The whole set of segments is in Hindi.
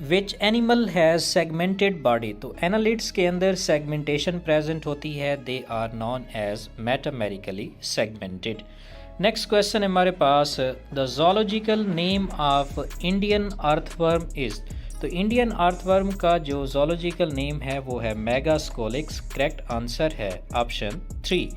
Which animal has segmented body, तो एनालिड्स के अंदर सेगमेंटेशन प्रेजेंट होती है, they are known as metamerically segmented. Next question हमारे पास, the zoological name of Indian earthworm is, तो इंडियन अर्थवर्म का जो जोलॉजिकल नेम है वो है मेगास्कोलिक्स। करेक्ट आंसर है option 3।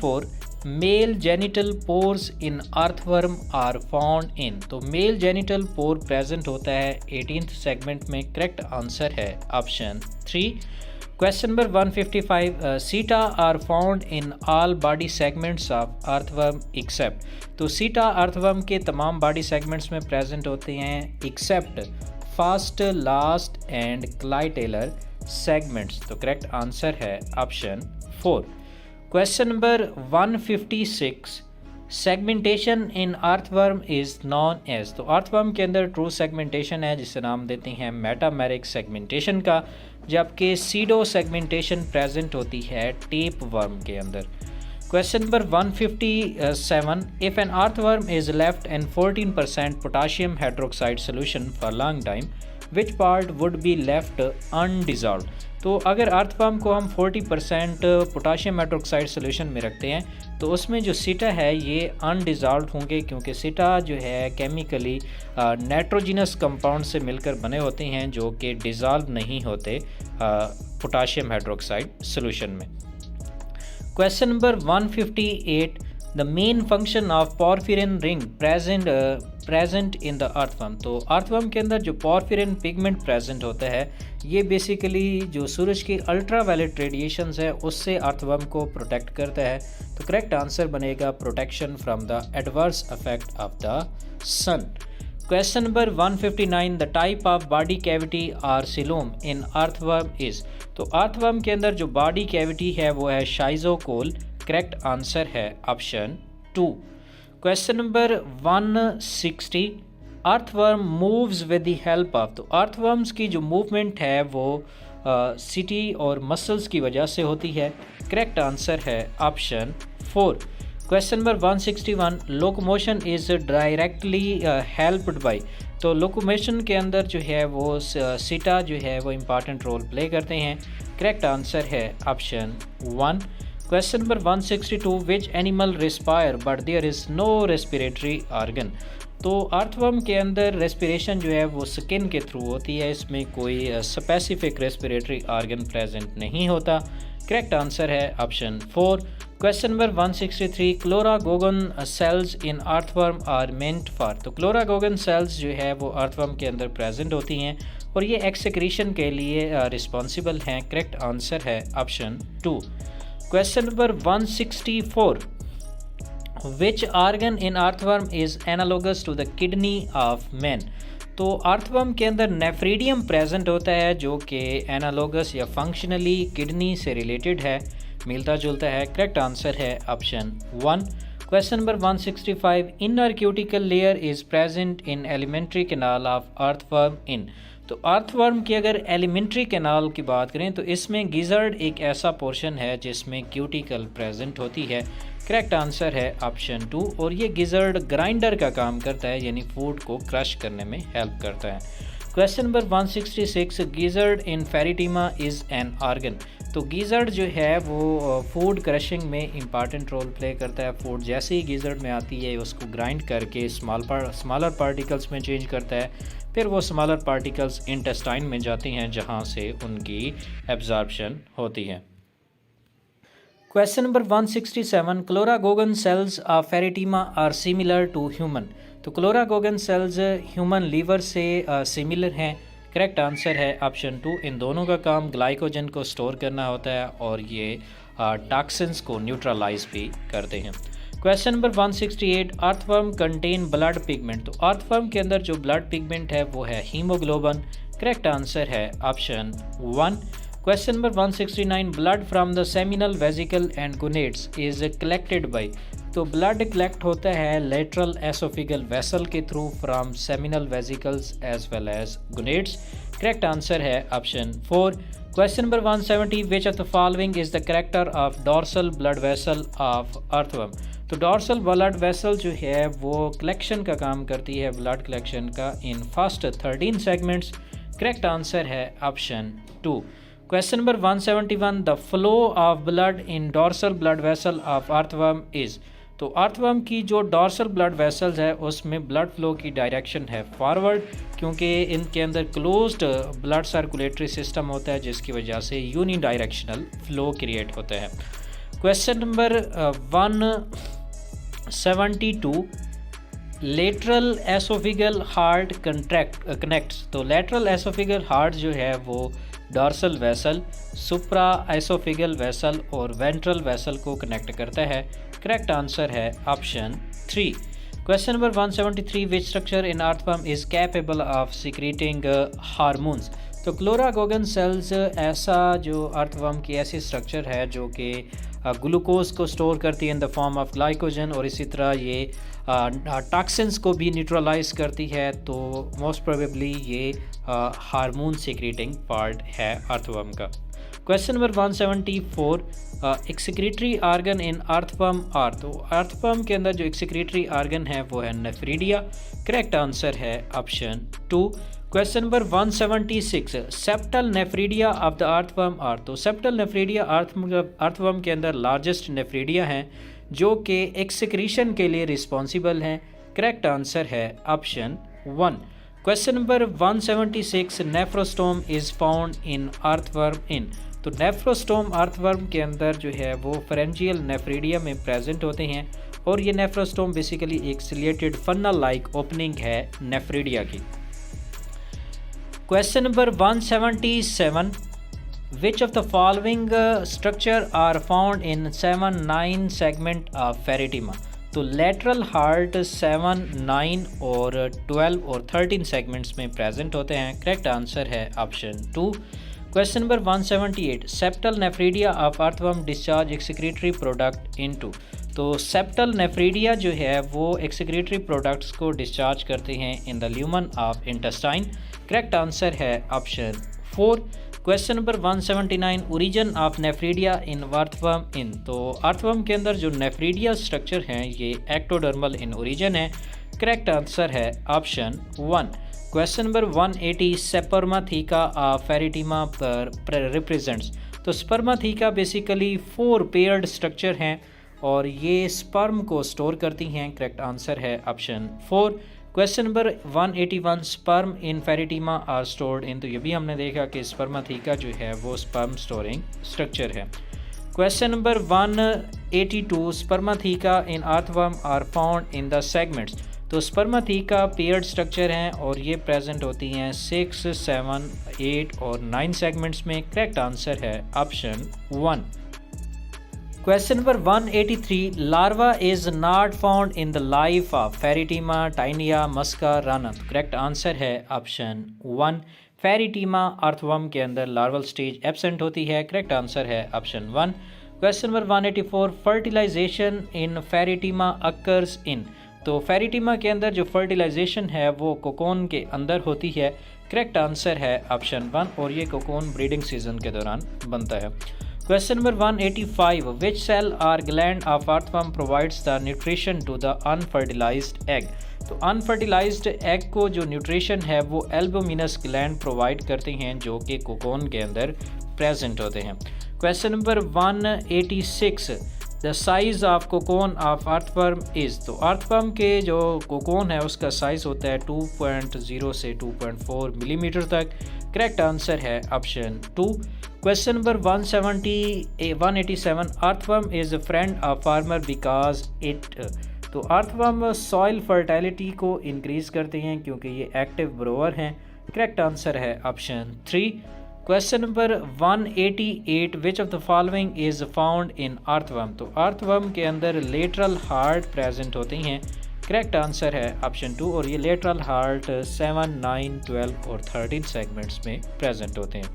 4, male genital pores in earthworm are found in, तो मेल जेनिटल पोर प्रेजेंट होता है 18th सेगमेंट में। करेक्ट आंसर है option 3। Question number 155, setae are found in all body segments of earthworm except, तो सीटा अर्थवर्म के तमाम बॉडी सेगमेंट्स में प्रेजेंट होते हैं except first, last and clitellar segments, तो करेक्ट आंसर है option 4। Question number 156, segmentation in earthworm is known as, तो अर्थवर्म के अंदर ट्रू सेगमेंटेशन है जिसे नाम देते हैं मेटामेरिक सेगमेंटेशन का, जबकि सीडो सेगमेंटेशन प्रेजेंट होती है टेप वर्म के अंदर। Question number 157, if an earthworm is left in 14% potassium hydroxide solution for long time, which part would be left undissolved, तो अगर अर्थवर्म को हम 40% पोटाशियम हाइड्रोक्साइड सोल्यूशन में रखते हैं तो उसमें जो सीटा है ये अनडिजॉल्व होंगे, क्योंकि सीटा जो है केमिकली नाइट्रोजिनस कंपाउंड से मिलकर बने होते हैं जो कि डिज़ॉल्व नहीं होते पोटाशियम हाइड्रोक्साइड सोल्यूशन में। Question number 158, the main function of porphyrin ring present in the earthworm, तो अर्थवर्म के अंदर जो पॉर्फिरिन पिगमेंट प्रेजेंट होता है ये बेसिकली जो सूरज की अल्ट्रावायलेट रेडिएशंस है उससे अर्थवर्म को प्रोटेक्ट करता है, तो करेक्ट आंसर बनेगा protection from the adverse effect of the sun. Question number 159, the type of body cavity or coelom in earthworm is, तो अर्थवर्म के अंदर जो बॉडी कैविटी है वो है शाइजोकोल। करेक्ट आंसर है option 2। Question number 160, earthworm moves with the help of, तो अर्थवर्म्स की जो मूवमेंट है वो सिटी और मसल्स की वजह से होती है। करेक्ट आंसर है option 4। Question number 161, locomotion is directly helped bye, तो लोकोमोशन के अंदर जो है वो सीटा जो है वो इम्पॉर्टेंट रोल प्ले करते हैं। करेक्ट आंसर है option 1। Question number 162, which animal respire but there is no respiratory organ, तो अर्थवर्म के अंदर रेस्पिरेशन जो है वो स्किन के थ्रू होती है, इसमें कोई स्पेसिफिक रेस्पिरेटरी ऑर्गन प्रेजेंट नहीं होता। करेक्ट आंसर है option 4। Question number 163, chloragogen cells in earthworm are meant for, तो क्लोरागोगन सेल्स जो है वो अर्थवर्म के अंदर प्रेजेंट होती हैं और ये एक्सक्रीशन के लिए रिस्पॉन्सिबल हैं। करेक्ट आंसर है option 2। Question number 164, which organ in earthworm is analogous to the kidney of man, तो अर्थवर्म के अंदर नेफ्रीडियम प्रेजेंट होता है जो कि एनालोगस या फंक्शनली किडनी से रिलेटेड है, मिलता जुलता है। करेक्ट आंसर है option 1। Question number 165, inner cuticle layer is present in alimentary canal of earthworm in, तो अर्थवर्म की अगर एलिमेंट्री कैनाल की बात करें तो इसमें गिजर्ड एक ऐसा पोर्शन है जिसमें क्यूटिकल प्रेजेंट होती है। करेक्ट आंसर है ऑप्शन 2, और ये गिजर्ड ग्राइंडर का काम करता है, यानी फूड को क्रश करने में हेल्प करता है। Question number 166, gizzard in फेरिटीमा is an organ, तो गिजर्ड जो है वो फूड क्रशिंग में इम्पॉर्टेंट रोल प्ले करता है। फूड जैसे ही गिजर्ड में आती है उसको ग्राइंड करके स्मॉलर पार्टिकल्स में चेंज करता है, फिर वो स्मॉलर पार्टिकल्स इंटेस्टाइन में जाती हैं जहाँ से उनकी एब्जॉर्प्शन होती है। Question number 167, chloragogen cells of pheretima are similar to human, तो क्लोरागोगन सेल्स ह्यूमन लीवर से सिमिलर हैं। करेक्ट आंसर है ऑप्शन 2। इन दोनों का काम ग्लाइकोजन को स्टोर करना होता है और ये टॉक्सिन्स को न्यूट्रलाइज भी करते हैं। Question number 168, earthworm contain blood pigment, तो अर्थवर्म के अंदर जो ब्लड पिगमेंट है वो है हीमोग्लोबिन। करेक्ट आंसर है option 1। Question number 169, blood from the seminal vesicle and gonads is collected by, तो ब्लड कलेक्ट होता है लेटरल एसोफिगल वेसल के through from seminal vesicles as well as gonads. Correct answer है option 4। Question number 170, which of the following is the character of dorsal blood vessel of earthworm, तो डॉर्सल ब्लड वेसल जो है वो कलेक्शन का काम करती है, ब्लड कलेक्शन का in first 13 segments. Correct answer है option 2। Question number 171, the flow of blood in dorsal blood vessel of earthworm is. तो अर्थवर्म की जो डॉर्सल ब्लड वेसल्स है उसमें ब्लड फ्लो की डायरेक्शन है फॉरवर्ड, क्योंकि इनके अंदर क्लोज्ड ब्लड सर्कुलेटरी सिस्टम होता है जिसकी वजह से यूनी डायरेक्शनल फ्लो क्रिएट होता है। Question number 172, lateral oesophageal heart connects. तो लेटरल एसोफिगल हार्ट जो है वो dorsal vessel, supra oesophageal vessel और वेंट्रल वेसल को कनेक्ट करता है। करेक्ट आंसर है option 3। Question number 173, which structure in earthworm is capable of secreting hormones. तो क्लोरागोगन सेल्स ऐसा जो अर्थवर्म की ऐसी स्ट्रक्चर है जो कि ग्लूकोज को स्टोर करती है in the form of glycogen, और इसी तरह ये टॉक्सिन्स को भी न्यूट्रलाइज करती है। तो मोस्ट प्रोबेबली ये हार्मोन सिक्रीटिंग पार्ट है अर्थवर्म का। Question number 174, excretory organ in earthworm are. तो अर्थवर्म के अंदर जो एक्सक्रीटरी आर्गन है वो है नेफ्रीडिया। करेक्ट आंसर है option 2। Question number 176, septal nephridia of the earthworm are. तो सेप्टल नेफ्रीडिया अर्थवर्म के अंदर लार्जेस्ट नेफ्रीडिया हैं जो कि एक्सक्रीशन के लिए रिस्पॉन्सिबल हैं। करेक्ट आंसर है option 1। Question number 176, nephrostome is found in earthworm in. तो नेफ्रोस्टोम अर्थवर्म के अंदर जो है वो फेरेंजियल नेफ्रीडिया में प्रेजेंट होते हैं, और ये नेफ्रोस्टोम बेसिकली एक सिलेटेड फन्नल लाइक ओपनिंग है नेफ्रीडिया की। Question number 177, which of the following structure are found in 7-9 segment of Pheretima. तो लेटरल हार्ट 7, 9 और 12 और 13 सेगमेंट्स में प्रेजेंट होते हैं। करेक्ट आंसर है option 2। Question number 178, septal nephridia of earthworm discharge excretory product into. तो सेप्टल नेफ्रीडिया जो है वो एक्सक्रीटरी प्रोडक्ट्स को डिस्चार्ज करते हैं in the lumen of intestine. Correct answer है option 4। Question number 179, origin of nephridia in earthworm in. तो अर्थवर्म के अंदर जो नेफ्रीडिया स्ट्रक्चर हैं ये एक्टोडर्मल इन ओरिजिन है। करेक्ट आंसर है option 1। Question number 180, स्पर्माथीका of Pheretima पर रिप्रेजेंट्स। तो स्पर्माथीका बेसिकली 4 पेयर्ड स्ट्रक्चर हैं और ये स्पर्म को स्टोर करती हैं। करेक्ट आंसर है option 4। Question number 181, sperm in Pheretima are stored in. तो ये भी हमने देखा कि स्पर्माथीका जो है वो स्पर्म स्टोरिंग स्ट्रक्चर है। Question number 182, spermatheca in earthworm are found in the segments. तो स्पर्माथीका पेयर्ड स्ट्रक्चर हैं और ये प्रेजेंट होती हैं 6, 7, 8 और 9 सेगमेंट्स में। करेक्ट आंसर है option 1। Question number 183, larva is not found in the life of Pheretima, Taenia, Musca, Rana. Correct answer है ऑप्शन 1। फेरेटिमा अर्थवर्म के अंदर लार्वल स्टेज एब्सेंट होती है। करेक्ट आंसर है option 1। Question number 184, fertilisation in Pheretima occurs in. तो फेरेटिमा के अंदर जो फर्टिलाइजेशन है वो कोकोन के अंदर होती है। करेक्ट आंसर है ऑप्शन 1 और ये कोकोन ब्रीडिंग सीजन के दौरान बनता है। Question number 185, which cell are gland of earthworm provides the nutrition to the unfertilised egg. तो अनफर्टिलाइज्ड एग को जो न्यूट्रिशन है वो एल्बुमिनस ग्लैंड प्रोवाइड करते हैं जो कि कोकोन के अंदर प्रेजेंट होते हैं। Question number 186, the size of cocoon of earthworm is. तो अर्थवर्म के जो कोकोन है उसका साइज़ होता है 2.0 से 2.4 मिलीमीटर तक। करेक्ट आंसर है option 2। Question number 187, earthworm is a friend of farmer because it. तो अर्थवर्म सॉइल फर्टिलिटी को इंक्रीज़ करते हैं क्योंकि ये एक्टिव ब्रोअर हैं। करेक्ट आंसर है option 3। Question number 188, which of the following is found in earthworm. तो अर्थवर्म के अंदर लेटरल हार्ट प्रेजेंट होती हैं। करेक्ट आंसर है ऑप्शन 2 और ये लेटरल हार्ट 7, 9, 12 और 13 सेगमेंट्स में प्रेजेंट होते हैं।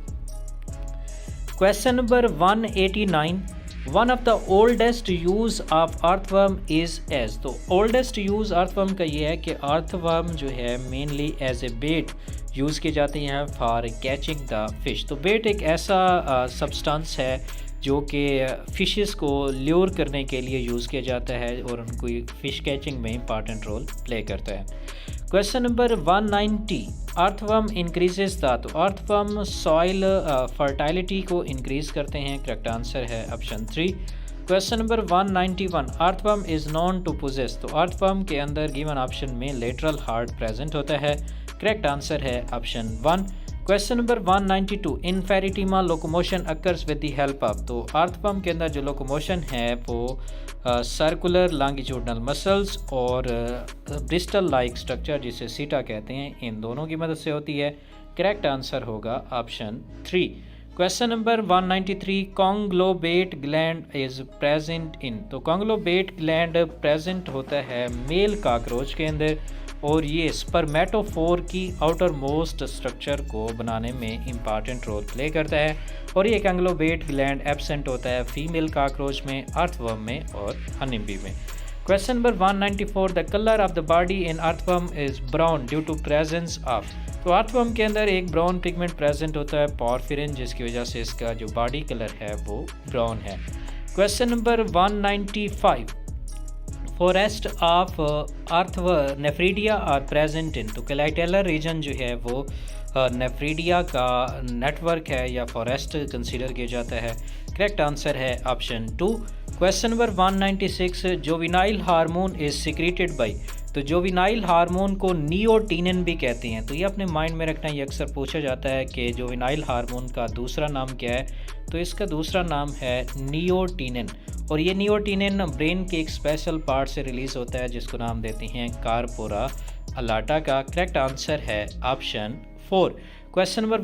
Question number 189, one of the oldest use of earthworm is as. तो ओल्डेस्ट यूज़ अर्थवर्म का ये है कि अर्थवर्म जो है mainly as a bait use की जाती हैं फॉर कैचिंग द फिश। तो बेट एक ऐसा सब्सटेंस है जो कि फ़िशेस को ल्योर करने के लिए यूज़ किया जाता है और उनको फ़िश कैचिंग में इंपॉर्टेंट रोल प्ले करता है। Question number 190, earthworm increases the, तो अर्थवर्म सॉइल फर्टाइलिटी को इंक्रीज करते हैं, करेक्ट आंसर है option 3। Question number 191, earthworm is known to possess, तो अर्थवर्म के अंदर गिवन ऑप्शन में लेटरल हार्ट प्रेजेंट होता है, करेक्ट आंसर है option 1। Question number 192, in Pheretima locomotion occurs with the help of, तो अर्थवर्म के अंदर जो लोकोमोशन है वो सर्कुलर लॉन्गिट्यूडनल मसल्स और ब्रिस्टल लाइक स्ट्रक्चर जिसे सीटा कहते हैं, इन दोनों की मदद से होती है, करेक्ट आंसर होगा option 3। Question number 193, conglobate gland is present in, तो कॉन्ग्लोबेट ग्लैंड प्रेजेंट होता है मेल काकरोच के अंदर और ये स्पर्मेटोफोर की आउटर मोस्ट स्ट्रक्चर को बनाने में इम्पॉर्टेंट रोल प्ले करता है और ये कॉन्ग्लोबेट ग्लैंड एब्सेंट होता है फीमेल काकरोच में, अर्थवर्म में और हनीबी में। Question number 194, the colour of the body in earthworm is brown due to presence of, तो अर्थवर्म के अंदर एक ब्राउन पिगमेंट प्रेजेंट होता है पॉर्फिरिन, जिसकी वजह से इसका जो बॉडी कलर है वो ब्राउन है। Question number 195, forest of nephridia are present in, तो क्लाइटेलर रीजन जो है वो नेफ्रीडिया का नेटवर्क है या फॉरेस्ट कंसीडर किया जाता है, करेक्ट आंसर है option 2। Question number 196, juvenile hormone is secreted by, तो जोविनाइल हार्मोन को नियोटिनिन भी कहते हैं, तो ये अपने माइंड में रखना, ये अक्सर पूछा जाता है कि जोविनाइल हार्मोन का दूसरा नाम क्या है, तो इसका दूसरा नाम है नियोटिनिन और ये नियोटिनिन ब्रेन के एक स्पेशल पार्ट से रिलीज़ होता है जिसको नाम देते हैं कार्पोरा अलाटा का, करेक्ट आंसर है ऑप्शन 4। Question number